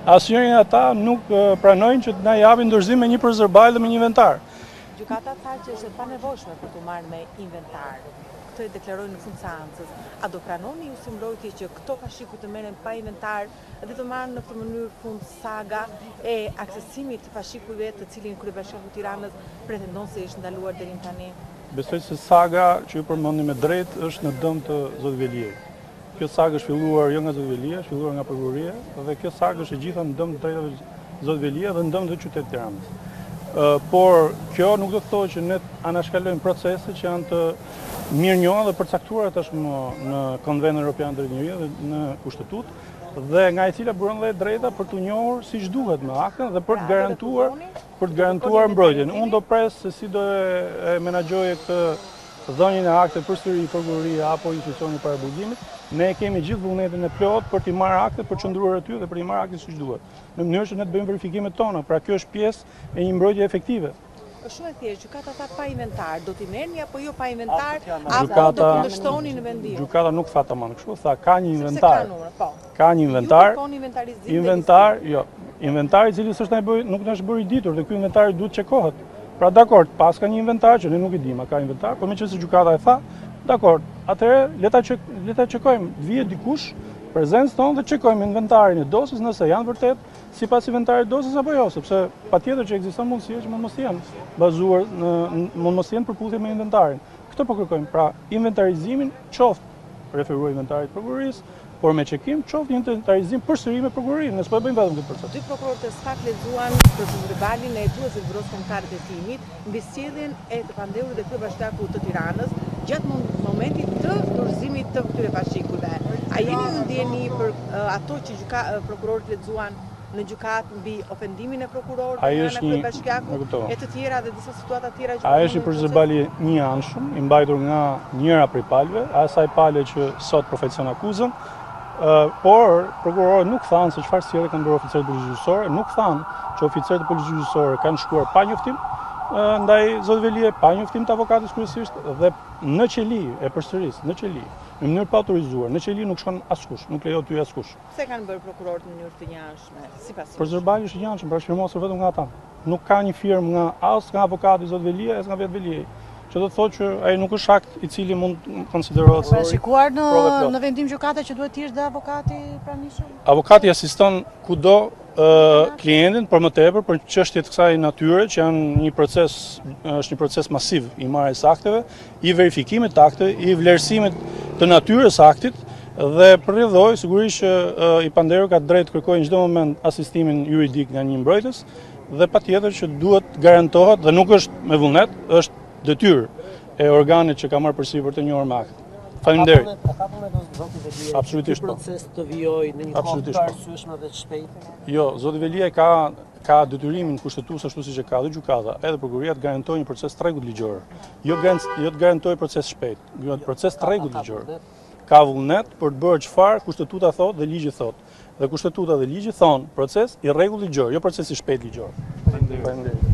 asnjëri nga ata nuk pranojnë që na japin dorëzim me një përzërbajtje dhe me një inventar. Gjykata tha që është e panevojshme për të marrë me inventar. Këtë e deklarojnë në fund seancës. A do pranoni ju si mbrojtje që këto fashiku të merren pa inventar dhe të marrën në këtë mënyrë fund saga e aksesimit të fashikujve të cilin Kryebashkiaku i Tiranës pretendon se është ndaluar deri tani? Besoj se saga që ju përmendi me drejt është në dëm të Zot Veliej. Kjo saga është filluar jo nga Zot Veliej, është filluar nga prokuroria dhe kjo saga është e gjitha në dëm të drejtave Zot Veliej dhe në dëm të qytetit Tiranës. Por kjo nuk do të thotë që ne anashkalojmë procese që janë të mirënjohura dhe përcaktuara tashmë në Konventin Evropian të Drejtë dhe në Kushtetut dhe nga e cila buron dhe drejta për të njohur siç duhet me aktën dhe për të garantuar mbrojtjen. Unë do pres se si do e menaxhoje këtë dhënien e aktit përsëri prokuroria apo institucioni i paraburgimit. Ne kemi gjithë vullnetin e plot për t'i marrë aktet, për qëndruar aty dhe për t'i marrë aktet siç duhet. Në mënyrë që ne të bëjmë verifikimet tona, pra kjo është pjesë e një mbrojtje efektive. Është shumë e thjeshtë, gjykata tha pa inventar, do t'i merrni apo jo pa inventar, apo do kundërshtoni në vendim? Gjykata nuk tha tamam kështu, tha ka një inventar. Ka një inventar. Inventar i cili nuk është bërë i ditur dhe ky inventar duhet çekohet. Pra dakord, pas ka një inventar që ne nuk e dimë, ka inventar, por meqenëse gjykata e tha, dakord, atëherë le ta çekojmë, vihet dikush prezencë tonë dhe çekojmë inventarin e dosjes nëse janë vërtet sipas inventarit të dosjes apo jo, sepse patjetër që ekziston mundësia që mos jenë bazuar mos jenë përputhje me inventarin. Këtë po kërkojmë, pra inventarizimin qoftë referuar inventarit të prokurorisë, por me çekim qoftë inventarizim përsëri me prokurorinë, ne s'po e bëjmë vetëm këtë proces. Dy prokurorët e SPAK lexuan procedurbalin e hetuesit të kombëtarët e timit mbi sjelljen e të pandehurit dhe Kryebashkiakut të Tiranës gjatë momentit të dorëzimit të këtyre fashikujve. A jeni ju ndjeni për ato që prokurorët lexuan në gjykatë mbi ofendimin e prokurorit nga Kryebashkiaku e të tjera dhe disa situata të tjera që ai është një përzërbali një anshëm i mbajtur nga njëra prej palëve, asaj pale që sot përfaqëson akuzën. Por prokurorët nuk thanë se çfarë sjellje kanë bërë oficerët e policisë gjyqësore, nuk thanë që oficerët e policisë gjyqësore kanë shkuar pa njoftim ndaj Zot Veliej, pa njoftim të avokatit kryesisht dhe në qeli e përsëris, në qeli, në mënyrë pa autorizuar, në qeli nuk shkon askush, nuk lejohet ty askush. Pse kanë bërë prokurorët në mënyrë të njëanshme, sipas? Përzërbali është i njëanshëm, pra shfirmosur vetëm nga ata. Nuk ka një firmë nga nga avokati Zot Veliej, as nga vetë Veliej. Që do të thotë që ai nuk është akt i cili mund të konsiderohet si shikuar në vendim gjykata që duhet të ishte dhe avokati pranishëm? Avokati asiston kudo klientin për më tepër për çështje të kësaj natyre që është një proces masiv i marrjes akteve, i verifikimit të akteve, i vlerësimit të natyrës aktit dhe përrjedhoj sigurisht që i pandehuar ka drejt të kërkojë në çdo moment asistimin juridik nga një mbrojtës dhe patjetër që duhet garantohet dhe nuk është me vullnet, është detyrë e organit që ka marrë përsipër të njohur me akt. Faleminderit. Absolutisht po. Proces të vijojë në një kohë të arsyeshme dhe të shpejtë. Jo, Zoti Veliej ka detyrimin kushtetues ashtu siç e ka dhe gjykata, edhe prokuroria të garantojë një proces të rregullt ligjor. Jo të garantojë proces shpejt, jo proces të rregullt ligjor. Ka vullnet për të bërë çfarë kushtetuta thotë dhe ligji thotë. Dhe kushtetuta dhe ligji thonë proces i rregullt ligjor, jo proces i shpejt ligjor. Faleminderit.